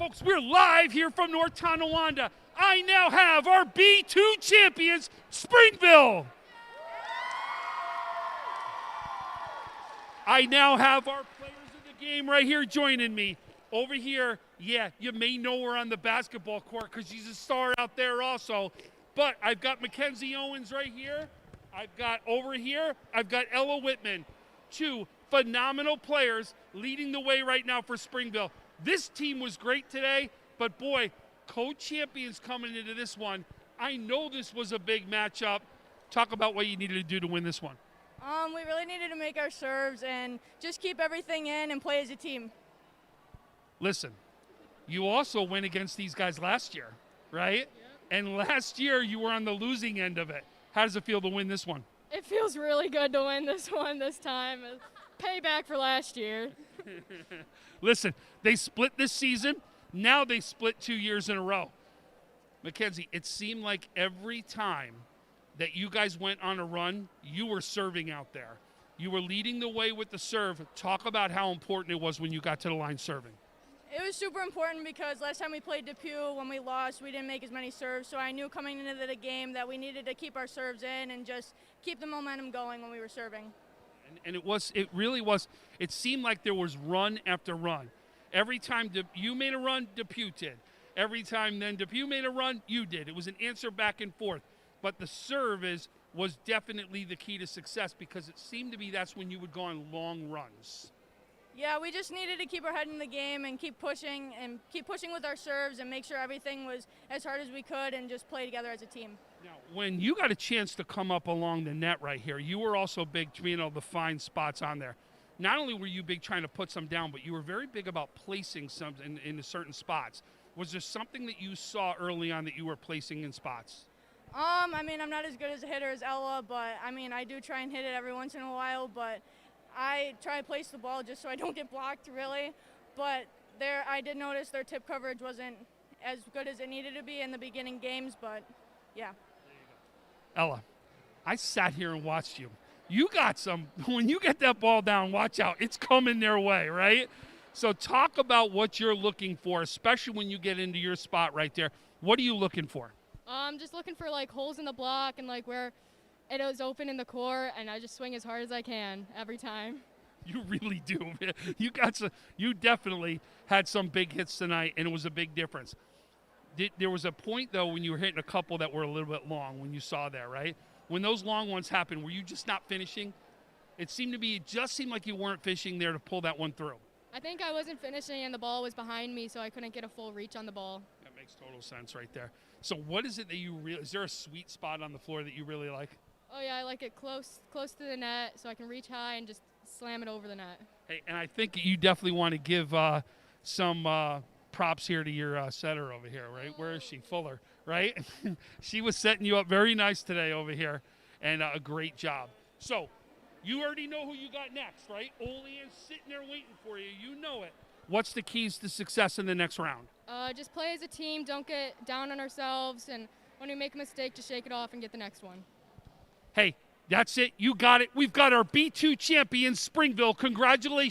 Folks, we're live here from North Tonawanda. I now have our B-2 champions, Springville. I now have our players of the game right here joining me. Over here, yeah, you may know her on the basketball court because she's a star out there also. But I've got Mackenzie Owens right here. I've got over here, I've got Ella Whitman. Two phenomenal players leading the way right now for Springville. This team was great today, but boy, co-champions coming into this one. I know this was a big matchup. Talk about what you needed to do to win this one. We really needed to make our serves and just keep everything in and play as a team. Listen, you also went against these guys last year, right? Yeah. And last year you were on the losing end of it. How does it feel to win this one? It feels really good to win this one this time. Payback for last year. Listen, they split this season. Now they split 2 years in a row. Mackenzie, it seemed like every time that you guys went on a run, you were serving out there. You were leading the way with the serve. Talk about how important it was when you got to the line serving. It was super important because last time we played Depew, when we lost, we didn't make as many serves. So I knew coming into the game that we needed to keep our serves in and just keep the momentum going when we were serving. And it really was, it seemed like there was run after run. Every time you made a run, Depew did. Every time then Depew made a run, you did. It was an answer back and forth. But the serve was definitely the key to success because it seemed to be that's when you would go on long runs. Yeah, we just needed to keep our head in the game and keep pushing with our serves and make sure everything was as hard as we could and just play together as a team. Now, when you got a chance to come up along the net right here, you were also big being able to find spots on there. Not only were you big trying to put some down, but you were very big about placing some in certain spots. Was there something that you saw early on that you were placing in spots? I mean, I'm not as good as a hitter as Ella, but I mean, I do try and hit it every once in a while, but I try to place the ball just so I don't get blocked, really. But I did notice their tip coverage wasn't as good as it needed to be in the beginning games, but yeah. Ella, I sat here and watched you. You got some, when you get that ball down, watch out, it's coming their way, right? So talk about what you're looking for, especially when you get into your spot right there. What are you looking for? I'm just looking for like holes in the block and like where it was open in the court, and I just swing as hard as I can every time. You really do, man. You definitely had some big hits tonight, and it was a big difference. There was a point, though, when you were hitting a couple that were a little bit long when you saw that, right? When those long ones happened, were you just not finishing? It just seemed like you weren't finishing there to pull that one through. I think I wasn't finishing, and the ball was behind me, so I couldn't get a full reach on the ball. That makes total sense right there. So what is it that is there a sweet spot on the floor that you really like? Oh, yeah, I like it close to the net so I can reach high and just slam it over the net. Hey, and I think you definitely want to give some props here to your setter over here, right? Where is she? Fuller, right? She was setting you up very nice today over here, and a great job. So you already know who you got next, right? Olean's sitting there waiting for you. You know it. What's the keys to success in the next round? Just play as a team. Don't get down on ourselves. And when we make a mistake, just shake it off and get the next one. Hey, that's it. You got it. We've got our B-2 champion, Springville. Congratulations.